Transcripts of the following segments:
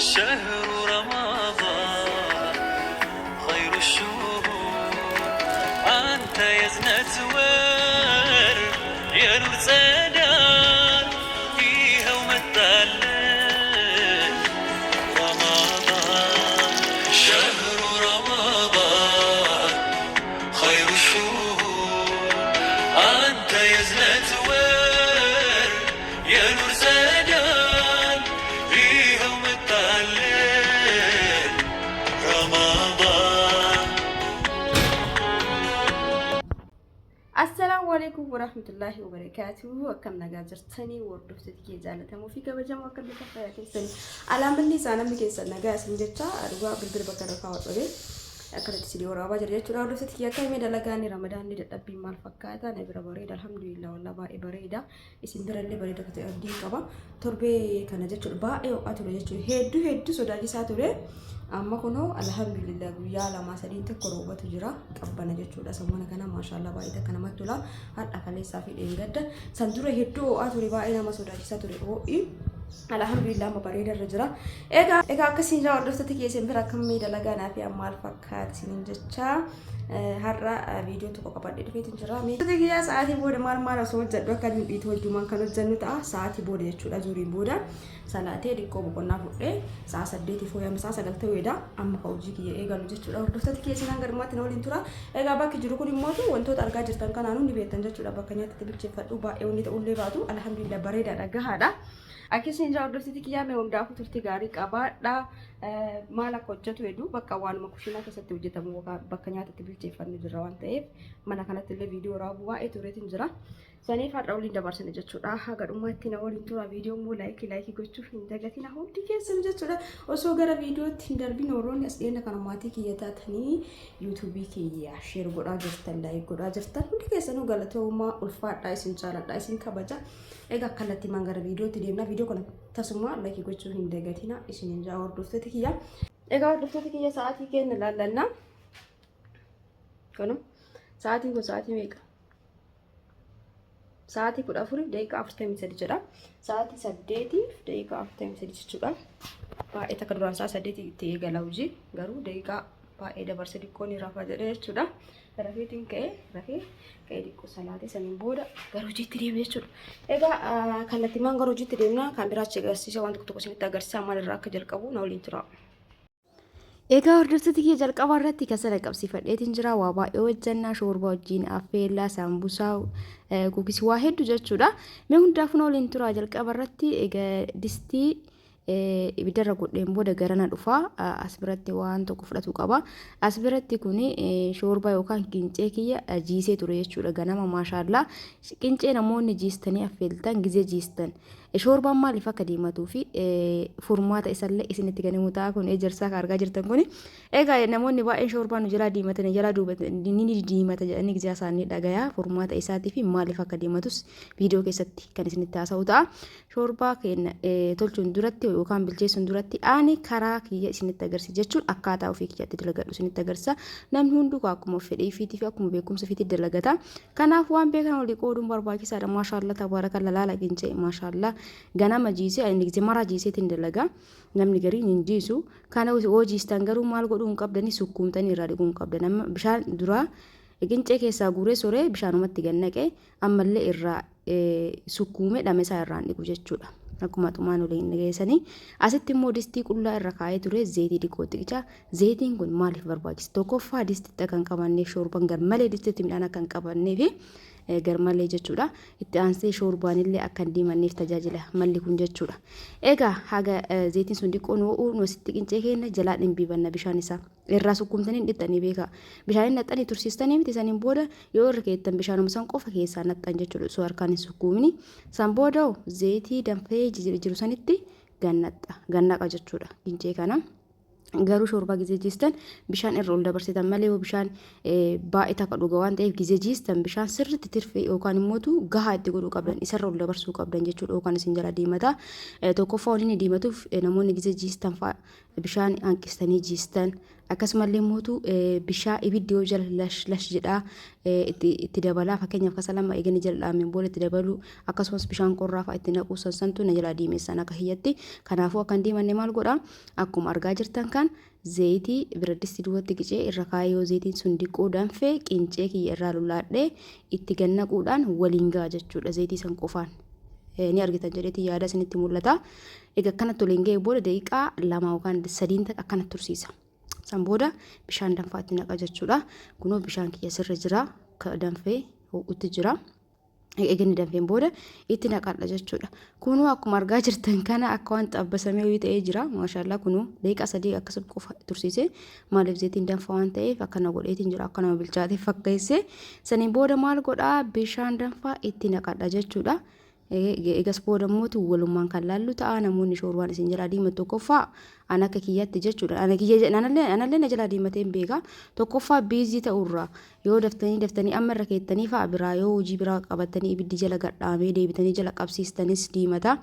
شهر رمضان خير الشهور أنت يا زنة ور يا نور سدان فيها ومتعلق رمضان شهر رمضان خير الشهور أنت يا زنة ور يا نور سدان فيها ومتعلق رمضان. السلام عليكم ورحمة الله وبركاته. وكم نجاجرتني وردفتك جالتها وفيك بجمع كل تفايا كيسن على مني سانا مكيسن نجاس نجتا أرجع بالبر بكرة فاوت بره أكلت سيدي ورابا جريت ترى وردفتك يا كم يدا لقاني رمضان دي تبي مال فكاتا نبرة بريدة الحمد لله والله باي بريدة إسندر اللي بريدة كتير كبا تربي كان جت باي وقتل جت هدو سوداجي ساتوري amma kuno alhamdulillah guyyaa lama sadii tokko roobatu jira qabbana jechuudha sammuna kana maashaallah baay'ee kana matula hadha kaleessaa fi dheengadda san dura hedduu ture baay'ee nama sodaachisaa ture ho'i alhamdulillah ma bareeda irra jira egaa akkasiin jaa hordoftoota keessan bira akkamii dalagaa naa fi maal fakkaatsin jecha har'a viidiyoo tokko qabadhee dhufeetin jira meeshaa guyyaa sa'aatii booda maal osoo hojjedhu akka hin dhiitu wajjumaan kan hojjennu ta'a sa'aatii booda jechuudha zuriin booda salaatee diqqoo boqonnaa fudhee sa'a 8 fooyyama sa'a 9 ta'eedha amma hojii kiyya eegalu jechuudha hordoftoota keessan garmaatti na waliin tura egaa bakki jiru kun immoo wantoota argaa jirtan kanaanuu ni beektan jechuudha bakka nyaatti bilcheeffadhu baay'ee wanni ta'ullee baatu alhamdulillah bareedaadha gahaadha akkasiin jaa hordoftoota kiyyaa mee hundaafuu turtii gaarii qabaadha maal akka hojjetu heduu bakka waanuma kushiinaa keessatti hojjetamu bakka nyaatatti bilcheeffannu jirra waan ta'eef mana kanatti illee viidiyoo raabuu baay'ee tureetiin jira saniif har'a waliin dabarsina jechuudha haga dhumaatti na waliin tura viidiyoo immoo laayikii gochuuf hin dagatina hundi keessan jechuudha osoo gara viidiyootti hin darbin warroonni as dhiyeenya kana maatii kiyya taatanii yuutuubii kiyya sheer godhaa jirtan laayik godhaa jirtan hundi keessanuu galatoomaa ulfaadhaa isin jaaladhaa isin kabaja egaa kallattii maan gara viidiyootti deemna viidiyoo kana tasuma laayikii gochuu hin dagatina isin jaa hordoftoota kiyya egaa hordoftoota kiyya sa'aatii keenya laallanna kanu sa'aatiin kun sa'aatii meeqa sa'aatii 14 daqiiqaa 43 jedha sa'aatii 8 daqiiqaa 43 jechuudha baay'ee takka duraan sa'a 8 itti eegala hojii garuu daqiiqaa baay'ee dabarse diqqoon rafaa jedhe jechuudha rafeetiin ka'ee diqqoo salaatee saniin booda gara hojiitti deemna jechuudha egaa kallattii maan gara hojiitti deemna kan biraachi agarsiisa waan tokko isinitti agarsiisa maalirraa akka jalqabu na waliin tura. Egaa hordoftoota kiyya jalqaba irratti kasala qabsiifadheetiin jira waa baay'ee hojjannaa shoorba wajjin affeellaa saambusaa kuukisii waa hedduu jechuudha mee hundaafuu na waliin tura jalqaba irratti egaa distii ibiddarra godheen booda garana dhufa as biratti waan tokko fudhatu qaba as biratti kun shoorba yookaan qincee kiyya jiisee ture jechuudha ganama maashaallah qincee namoonni jiistanii affeeltan gizee jiistan shoorban maaliif akka diimatuu fi furmaata isallee isinitti ganamuu ta'a kun ejersaa ka argaa jirtan kun egaa namoonni baay'een shoorbaan jala diimatan jala duubatan ni diimata jedhanii gizee isaanii dhagayaa furmaata isaatii fi maaliif akka diimatus viidiyoo keessatti kan isinitti haasa'u ta'a shoorbaa keenya tolchuun duratti yookaan bilcheessuun duratti ani karaa kiyya isinitti agarsiisa jechuun akkaataa ofii kiyyatti dalagadhu isinitti agarsiisa namni hunduu akkuma fedhii fiitii fi akkuma beekumsa fiitii dalagata kanaaf waan beekan walii qooduun barbaachisaadha maashaallah tabaarakalla laala qincee maashaallah ganama jiisee inni gizee mara jiiseetiin dalaga namni gariin hin jiisu kana hojiistan garuu maal godhuun qabdanii sukkuumtanii irraa dhiguun qabdan amma bishaan dura qincee keessaa guuree soree bishaanumatti gannaqee ammallee irraa sukkuume dhamesaa irraan dhigu jechuudha akkuma xumaan waliin dhageessanii asitti immoo distii qullaa irra kaa'ee ture zeetii dhiqoo xiqichaa zeetiin kun maaliif barbaachisa tokkoffaa distitti kan qabanneef shoorban garmalee distitti midhaan akka hin qabanneef garmalee jechuudha itti aansee shoorbaan illee akka hin diimanneef tajaajila malli kun jechuudha egaa haga zeetiin sun dhiqoon ho'uu nusitti qincee keenya jalaa dhimbiibanna bishaan isaa irraa sukkuumtanii dhixxanii beeka bishaan naxxanii tursiistanii miti saniin booda yoo irra keettan bishaanuma san qofa keessaa naxxan jechuudha osoo harkaan hin sukkuumini san booda zeetii danfee jiru sanitti gannaqa jechuudha qincee kana garuu shoorba gizee jiistan bishaan irra ol dabarsitan malee bishaan baay'ee takka dhuga waan ta'eef gizee jiistan bishaan sirriitti tirfee yookaan immoo gahaa itti godhuu qabdan isarra ol dabarsuu qabdan jechuudha yookaan isin jala diimata tokkoffaa waliin diimatuuf namoonni gizee jiistan bishaan hanqistanii jiistan akkasumallee mootu bishaa ibiddi yoo jala lash jedhaa itti dabalaa fakkeenyaaf kasa lama eeganii jala dhaameen booda itti dabalu akkasumas bishaan qorraa fa'aa itti naquu sansantu na jalaa diimessan akka hiyyatti kanaafuu akkan diimanne maal godhaa akkuma argaa jirtan kan zayitii biraddisti duwwatti qicee irra kaayee yoo zayitiin sun diqqoo danfee qincee kiyya irraa lulaadhee itti gannaquudhaan waliin ga'a jechuudha zayitii san qofaan. Ni argitan jedheeti yaada isinitti mul'ata. Egaa akkanatti waliin ga'ee booda daqiiqaa 2 yookaan 3 akkanatti tursiisa. San booda bishaan danfaatti naqa jechuudha. Kunoo bishaan kiyya sirra jira danfee ho'utti jira. Eegni danfeen booda itti naqadha jechuudha. Kunoo akkuma argaa jirtan kana akka waan xabbasamee wayii ta'ee jira. Maashaallah kunoo daqiiqaa 3 akkasuma qofa tursiise maaliif zayitiin danfa waan ta'eef akkana godheetiin jira akka nama bilchaatee fakkeesse. Saniin booda maal godhaa bishaan danfaa itti naqadha jechuudha. Egas booda mootu walummaan kan laallu ta'a namoonni shoorbaan isin jalaa diimatu tokkoffaa ana akka kiyyaatti jechuudha. Anallee na jalaa diimateen beeka tokkoffaa biizii ta'urraa yoo daftanii amma irra keettanii fa'a biraa yoo hojii biraa qabatanii ibiddi jala gadhaamee deebitanii jala qabsiistanis diimata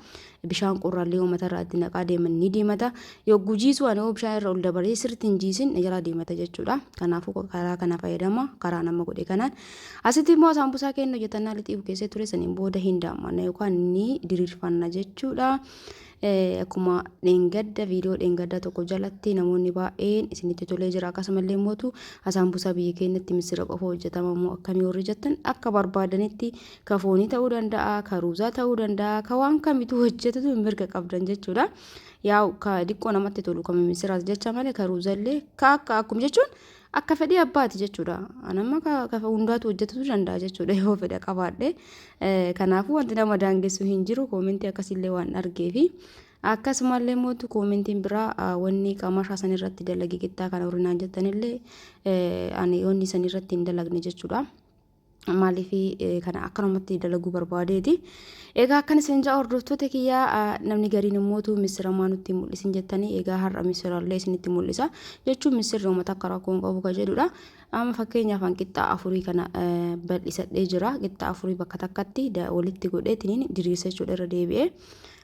bishaan qorraallee uummata irraa itti naqaa deeman ni diimata yoo gujiisu ani yoo bishaan irra ol dabaree sirriitti hin jiisin na jalaa diimata jechuudha. Kanaafuu karaa kana fayyadama karaa nama godhe kanaan asitti immoo saambusaa kennu hojjetannaa lixiif keessee ture saniin booda hin daammanna yookaan ni diriirfanna jechuudha. Akkuma dheengadda viidiyoo dheengadda tokko jalatti namoonni baay'een isinitti tolee jira akkasumallee mootu saambusaa biyya keenyatti misira qofa hojjetama immoo akkamii warri jettan akka barbaadanitti ka foonii ta'uu danda'a ka ruuzaa ta'uu danda'a ka waan kamitu hojjetatu mirga qabdan jechuudha. Yaa'u ka diqqoo namatti tolu kan misiraas jecha malee ka ruuzallee ka akka akkuma jechuun akka fedhii abbaati jechuudha. Anamma ka hundaatu hojjetatu danda'a jechuudha yoo fedha qabaadhe. Kanaafuu wanti nama daangessu hin jiru koomentii akkasillee waan argeefi akkasumallee mootu koomentiin biraa wanni qamashaa san irratti dalagee qixxaa kana horinaan jettanillee ani wanni san irratti hin dalagne jechuudha. Maaliif kana akkanumatti dalaguu barbaadeeti. Egaa akkan isin jaa hordoftoota kiyyaa namni gariin immootu misira maa nutti mul'isin jettanii egaa har'a misirallee isinitti mul'isa jechuun misirri uummata akka rakkoon qabu ka jedhudha. Amma fakkeenyaaf qixxaa 4 kana bal'isadhee jira. Qixxaa 4 bakka takkatti walitti godheetiin diriirsa jechuudha irra deebi'ee.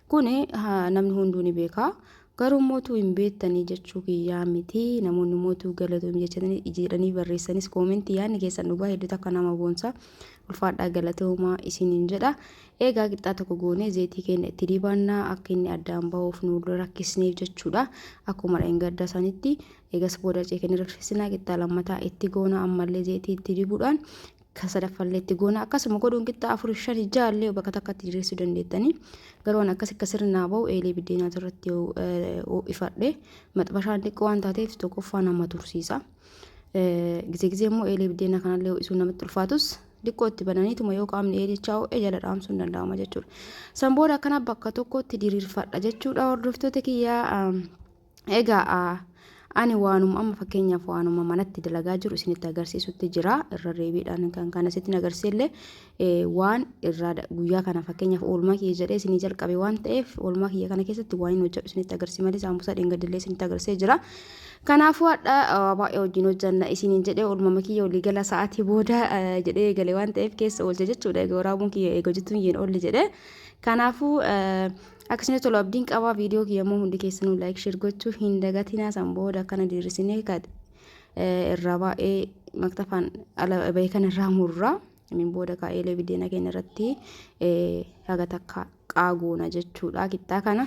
Kuni namni hunduu ni beeka. Garuu mootuu hin beektanii jechuu kiyyaa miti namoonni mootuu galatoom jedhanii barreessanis koomentii yaadni keessan dhugaa hedduutu akka nama boonsa ulfaadhaa galatoomaa isiniin jedha. Egaa qixxaa tokko goonee zayitii keenya itti dibannaa akka inni addaan bahuuf nu rakkisneef jechuudha. Akkuma dheengadda sanitti eegas booda ceekanii rakkisnaa qixxaa lammataa itti goona ammallee zayitii itti dibuudhaan kasadaffallee itti goona akkasuma godhuun qixxaa 4-5 jaallee bakka takkatti diriirsuu dandeettanii garuu akka sirnaa bahu eelee biddeenaa irratti ifadhe maxxabashaan xiqqoo waan taateef tokkoffaa nama tursiisa. Gizee immoo eelee biddeenaa kanallee ho'isuun namatti ulfaatus xiqqoo itti bananiituma yoo qaamni eelichaa ho'e jala dhaamsuun danda'ama jechuudha. San booda akkana bakka tokkotti diriirfadha jechuudha hordoftoota kiyyaa. Egaa ani waanuma amma fakkeenyaaf waanuma manatti dalagaa jiru isinitti agarsiisutti jira irra deebiidhaan kan kana sitti agarsiisellee waan irraa guyyaa kana fakkeenyaaf oolmaa kiyya jedhee isinii jalqabe waan ta'eef oolmaa kiyya kana keessatti waan hojjedhu isinitti agarsiisa malee saambusaa dheengadillee isinitti agarsiisee jira. Kanaafuu hadha baay'ee wajjin hojjanna isiniin jedhee oolmama kiyya olii gala sa'aatii booda jedhee galee waan ta'eef keessa oolche jechuudha. Egaa waraabuun kiyya eega hojjetuun yeen oolli jedhee kanaafuu akkasuma tolu abdiin qabaa viidiyoo kiyya immoo hundi keessanuu laayik sheer gochuu hin dagatinaa san booda akkana diriirsinee irraa baay'ee maktafaan ala beekan irraa murraa min booda kaa'eelee biddeena keenya irratti haga takka qaagoona jechuudha. Qixxaa kana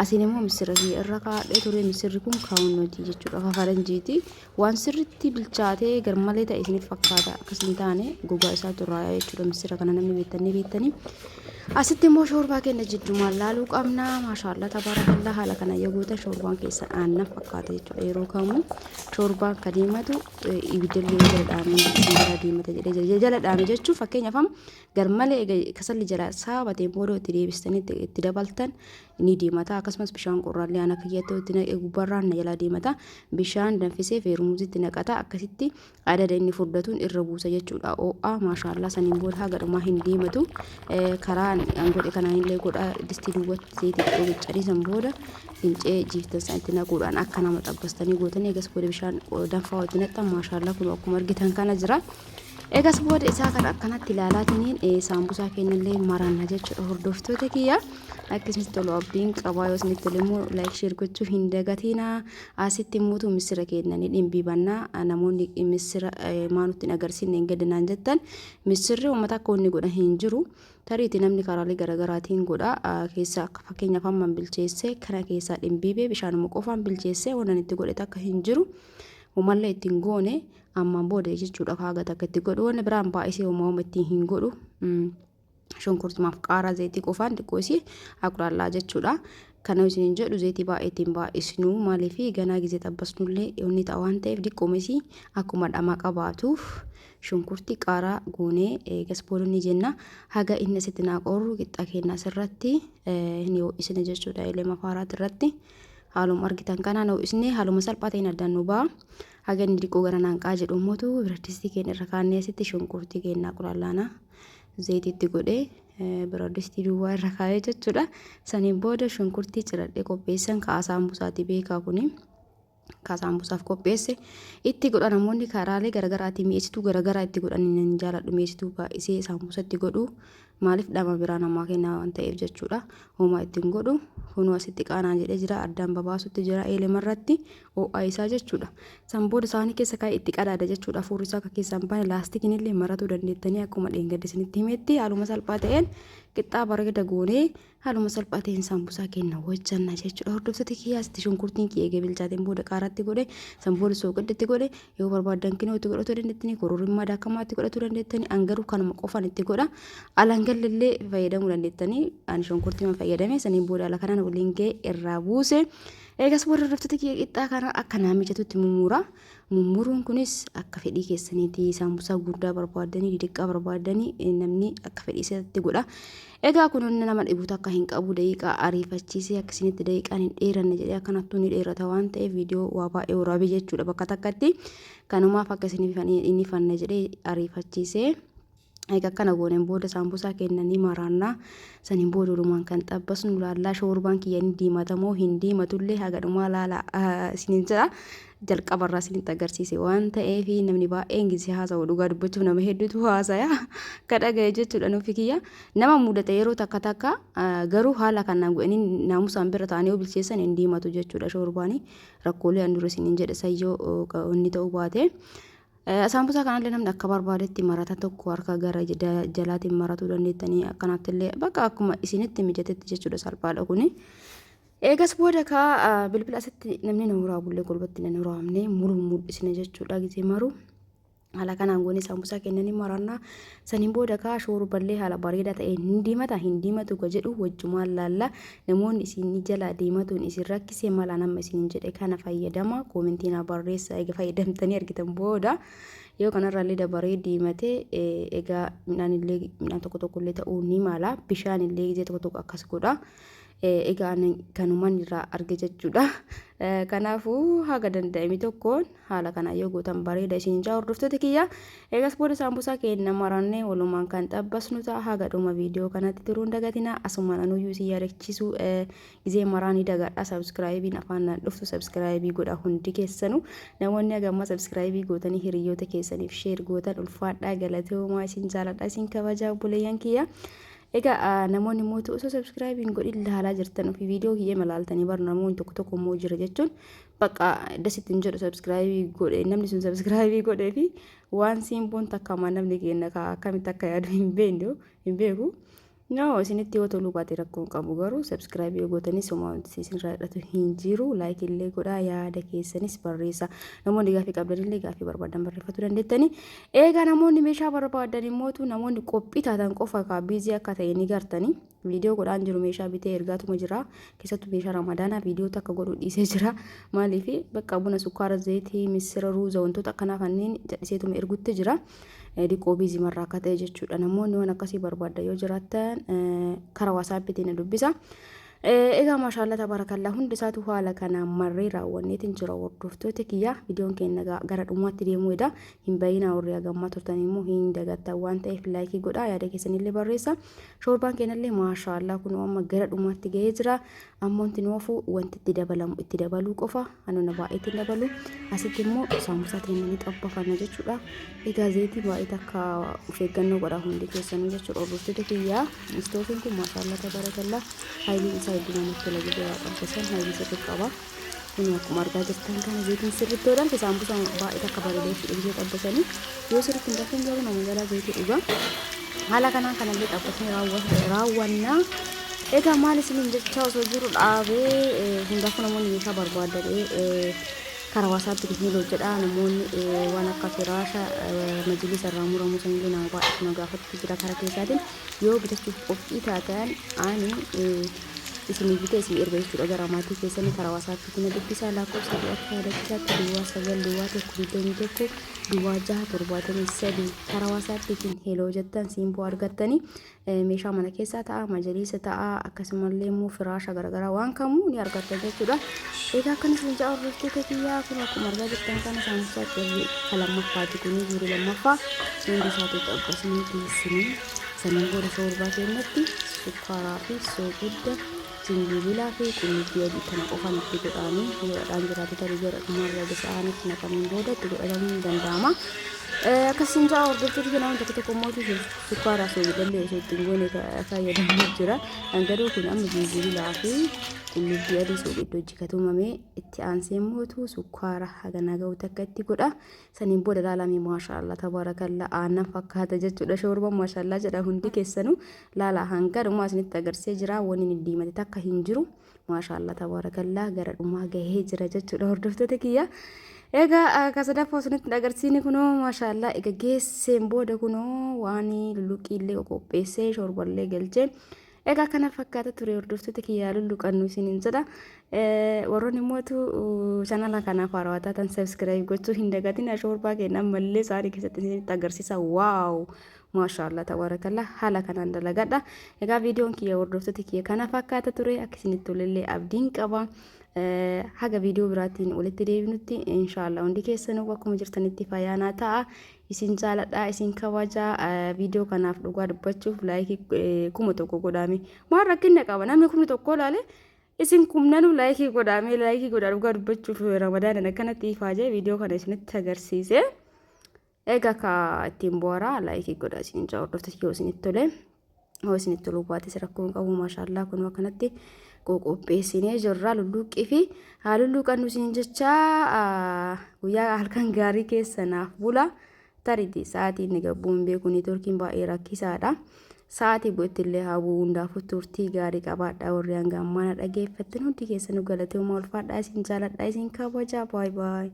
asiin immoo misira irra kaa'adhee ture misirri kun kaawunnooti jechuudha fafaranjiiti waan sirritti bilchaatee garmalee ta'e isiniif fakkaata akkasiin taane gogaa isaa turraa jechuudha misira kana namni beektanii asitti immoo shoorbaa keenya jidduumaan laaluu qabna. Maashaallah tabaarakallaa haala kana yagoota shoorbaan keessa aannan fakkaata jechuudha. Yeroo kamuu shoorbaan kan diimatu ibidallee jala dhaamee diimata jedhee jala dhaame jechuun fakkeenyaaf garmalee kasalli jala saabateen booda itti deebistanii itti dabaltan ni diimata. Akkasumas bishaan qorraallee ana kiyyattoo itti naqee gubbarraan na jala diimata. Bishaan danfisee feermuuzitti naqata akkasitti adada inni furdatuun irra buusa jechuudha. Oo'aa maashaallah saniin booda haga dhumaa hin diimatu. Karaa godhe kanaan illee godha distii duwwaatti zayitii iddoo biccanii san booda fincee jiiftan san itti naquudhaan akka nama xabbastanii gootanii eegas booda bishaan danfaa wajjin naqxan maashaallah kun akkuma argitan kana jira. Egas booda isaa kan akkanatti ilaalaatiin saambusaa keenyallee maranna jechuudha hordoftoota kiyya. Akkasumas tolu abdiin qabaa yoo isinitti tole immoo like share gochuu hin dagatinaa. Asitti immoo misira keenyanii dhimbiibannaa namoonni misira maanutti agarsiisne hin gadanaan jettan misirri uummata akka inni godha hin jiru. Tariitii namni karaalee garaagaraatiin godha keessaa akka fakkeenyaaf hamman bilcheessee kana keessaa dhimbiibee bishaanuma qofaan bilcheessee waan itti godhe akka hin jiru. Umallee ittiin goone ammaan booda jechuudha kaagata akka itti godhu waan biraan baay'isee uumama ittiin hin godhu. Shunkurtumaaf qaaraa zayitii qofaan xiqqoosi akuraallaa jechuudha. Kana isin jedhu zayitii baay'eetiin baay'isnu maaliif ganaa gizee xabbasnullee inni ta'a waan ta'eef diqqoomesi akkuma dhamaa qabaatuuf shunkurtii qaaraa goonee eegas boodonni jenna haga inni asitti naaqorru qixxaa keenyaa asirratti ni ho'isne jechuudha ilma faaraati irratti haaluma argitan kanaan ho'isne haaluma salphaa ta'een addaan nu ba'a. Haga inni diqqoo gara naanqaa jedhu mootu biradistii keenya irra kaannee asitti shunkurtii keenyaa qurallaana zayitiitti godhee biradistii duwwaa irra kaa'ee jechuudha. Saniin booda shunkurtii ciradhee qopheessan kaasaan busaati beekaa kuni kaasaan busaaf qopheesse itti godha namoonni karaalee garaagaraatiin mi'eessituu garaagaraa itti godhan hin jaaladhu mi'eessituu baay'isee saambusatti godhu maaliif dhama biraa namaa kenna waan ta'eef jechuudha. Homaa ittiin godhu kunoo asitti qaanaan jedhee jira addaan babaasutti jira eelemarratti ho'aa isaa jechuudha. San booda isaanii keessa kaa'ee itti qadaada jechuudha. Fuurri isaa akka keessaan baane laastikiin illee maratuu dandeettanii akkuma dheengaddisanitti himetti haaluma salphaa ta'een qixxaa bareeda goonee haaluma salphaa ta'een saambusaa kenna hojjanna jechuudha. Hordoftoota kiyyaatti shunkurtiin eegee bilchaateen booda qaaraatti godhe san booda soogiddaatti godhe yoo barbaadan kinoo itti godhatu dandeettanii kororimaa daakamaatti godhatu dandeettanii angaruu kanuma qofaan itti godha alangallillee fayyadamuu dandeettanii ani shunkurtii fayyadame saniin booda ala kanaan waliin ga'e irraa buuse. Eegas booda hordoftoota kiyya qixxaa kana akka naamijatutti mummuraa. Mummuruun kunis akka fedhii keessaniiti saambusaa guddaa barbaadanii didiqqaa barbaadanii namni akka fedhii isaatti godha. Egaa kun nama dhibuutu akka hin qabu daqiiqaa ariifachiisee akkasinitti daqiiqaan hin dheeranne jedhee akkanattuu ni dheerata waan ta'eef viidiyoo waa baay'ee waraabee jechuudha bakka takkatti kanumaaf akkasiniif inni fanne jedhee ariifachiisee. Egaa kana gooneen booda saambusaa kennanii maraannaa saniin booda olumaan kan xabbasnu laallaa shoorbaan kiyyan diimatamoo hin diimatullee hagadhumaa laala isiniin jira jalqabarraa isinitti agarsiise waan ta'eef namni baay'een gisee haasa'u dhugaa dubbachuuf nama hedduutu haasaya kadhagaye jechuudha nufi kiyya nama mudate yeroo takka takka garuu haala kanaan godhanii naamusaan bira ta'anii yoo bilcheessan hin diimatu jechuudha shoorbaanii rakkoolee an dura isiniin jedhe sayyoo inni ta'uu baate. Saambusaa kanallee namni akka barbaadetti marata tokko harka gara jalaatiin maratuu dandeettanii akkanattillee bakka akkuma isinitti mijatetti jechuudha salphaadha kuni. Eegas booda kaa bilbila asitti namni na waraabullee golbatti na waraabnee mul'isne jechuudha gisee maru. Haala kanaan goonee saambusaa kennanii maraannaa saniin booda kaa shoorballee haala bareedaa ta'een hin diimatu jedhu wajjumaan laalla namoonni isin jala diimatuun isin rakkisee mala nama isin jedhe kana fayyadama koomentiin barreessa egaa fayyadamtanii argitan booda yoo kanarraallee dabaree diimatee egaa midhaan tokko tokkollee ta'uu ni mala bishaan illee gisee tokko tokko akkas godha. Egaa kanumaan irraa arge jechuudha. Kanaafuu haga danda'ame tokkoon haala kana yoo gootan bareeda isin jaa hordoftoota kiyya. Eegas booda saambusaa keenya marannee walumaan kan xabbasnu ta'a haga dhuma viidiyoo kanatti turuun dagatina asumaan anuyyuu isin yaadachiisu gisee maraanii dagadha sabskraayibiin afaan dhuftu sabskraayibii godha hundi keessanu namoonni hagamma sabskraayibii gootanii hiriyoota keessaniif sheer gootan ulfaadhaa galatoomaa isin jaaladha isin kabajaa buleeyyan kiyya. Egaa namoonni mootu osoo subscribe godhin ilaalaa jirtan fi viidiyoo kiyyee malaaltanii bar namoonni tokko tokko immoo jira jechuun bakka dasitti hin jedhu subscribe godhe namni sun subscribe godhee fi waan simboon takka namni kenna akkamitti akka yaadu hin beeku. No, isinitti yoo toluu baate rakkoo qabu garuu subscribe yoo gootanii somaanti isin raadhatu hin jiru like illee godhaa yaada keessanis barreessa namoonni gaafii qabdan illee gaafii barbaadan barreeffatu dandeettanii eegaa namoonni meeshaa barbaadan immootu namoonni qophii taatan qofa ka biizii akka ta'e ni gartanii viidiyoo godhaan jiru meeshaa bitee ergaatuma jira keessattuu meeshaa ramadaanaa viidiyoo takka godhuu dhiisee jira maaliif bakka buna sukkaara zayitii misira ruuza wantoota akkanaa kanneen jadhiseetuma ergutti jira. Diqoo biizii marraa akka ta'e jechuudha namoonni waan akkasii barbaadan yoo jiraatan karaa WhatsApp ittiin dubbisa Egaa maashaallah tabarakallah hundi isaatu haala kanaan marree raawwanneetiin jira hordoftoota kiyya viidiyoon keenya gara dhumaatti deemuudha hin bayinaa warri hagammaa turtan immoo hin dagattaa waan ta'eef laayikii godhaa yaada keessanillee barreessa shoorbaan keenyallee maashaallah kun amma gara dhumaatti ga'ee jira ammoo itti noofu wanti itti dabalamu itti dabaluu qofa hanuna baay'eetti dabalu asitti immoo saamusaa keenyanii xabbafanna jechuudha egaa zayitii baay'ee takka of eeggannoo godha hundi keessanuu jechuudha hordoftoota kiyya istoofiin kun maashaallah tabarakallah haayiliin isaa iddoo namatti lagu jira qabsiisan haayilii sirrii qaba kun akkuma argaa jirtan kana zayitiin sirriitti hodhan saambusa baay'ee takka bareedee fidhee qabsisanii yoo sirriitti hin dafin garuu nama jalaa zayitii dhuga haala kanaan kanallee xabbatanii raawwannaa egaa maal isiniin jechaa osoo jiru dhaabee hundaafuu namoonni meeshaa barbaadanii karaa waasaatti kiiloo jedha namoonni waan akka firaasha majlisa irraa muramu sanillee nama baay'ee nama gaafatu jira karaa keessaatiin yoo bitachuuf qophii taatan ani isin bita isin erga jechuudha gara maatii keessanii karaa waasaatti kuna dubbisaa lakkoofsa akka yaadachisaatti duwwaa 9 duwwaa 1 duwwaa 6 73 karaa waasaatti isin heloo jettan siimboo argattanii meeshaa mana keessaa ta'a majlisa ta'a akkasumallee immoo firaasha garagaraa waan kamuu ni argattan jechuudha egaa akkanas hin jaa hordoftoota kiyyaa kun akkuma argaa jirtan kana saambusaa kalamaffaati kun jiru lammaffaa hundi isaatu xabbasanii dhiyeessanii saniin booda shoorbaa keenyatti sukkaaraa fi soogidda singibilaa fi qullubbii adii kana qofaan itti godhanii godhadhaan jiraatu tarii gara dhumarra bishaanitti naqamiin booda itti godhatamuu ni danda'ama. Akkasiin jaa hordoftoota keenyaa tokko tokko mootii sukkaaraa soogidallee osoo ittiin goone fayyadamaa jira. Garuu kun amma singibilaa fi qullubbii adii soogidda hojii katumamee itti aansee mootuu sukkaara hagana ga'u takka itti godha. Saniin booda ilaalamee maashaallah tabaarakallaa aannan fakkaata jechuudha shoorba maashaallah jedha hundi keessanuu laala hanga dhumaa isinitti agarsiisee jira wanni inni diimate takka hin jiru maashaallah tabaarakallaa gara dhumaa gahee jira jechuudha hordoftoota kiyya. Egaa kasadaffoo isinitti agarsiisni kunoo maashaallah egaa geesseen booda kunoo waan lulluqiillee qopheessee shoorballee galchee egaa kana fakkaata ture hordoftoota kiyyaa lulluqannu isiniin jedha warroonni mootu chanala kanaaf haarawaa taatan sabskiraayib gochuu hin dagatin shoorbaa keenya ammallee saarii keessatti isinitti agarsiisa waaw maashaallah tabarakallah haala kanaan dalagadha egaa viidiyoon kiyya hordoftoota kiyya kana fakkaata ture akka isinitti tolellee abdiin qaba haga viidiyoo biraatiin walitti deebinutti inshallah hundi keessanuu akkuma jirtanitti fayyaanaa ta'a isin jaaladha isin kabaja viidiyoo kanaaf dhugaa dubbachuuf laayikii kuma tokko godhaame maal rakkinna qaba namni kuma tokko laale isin kumnanu laayikii godhaame laayikii godhaa dhugaa dubbachuuf ramadaana akkanatti faajee viidiyoo kana isinitti agarsiise egaa ka ittiin boora laayikii godhaa isin jaa hordoftoota yoo isinitti tole yoo isinitti toluu baates rakkoon qabu maashaallah kun akkanatti qopheessinee jirra lulluqii fi lulluqannu isin jecha guyyaa halkan gaarii keessanaaf bula tariti sa'aatiin ni gabbuun beekuni turkiin baay'ee rakkisaadha sa'aatii bu'ettillee haabuu hundaafuu turtii gaarii qabaadha warri hanga ammaana dhageeffattan hundi keessanuu galateeuma ulfaadha isin jaaladha isin kabaja baay baay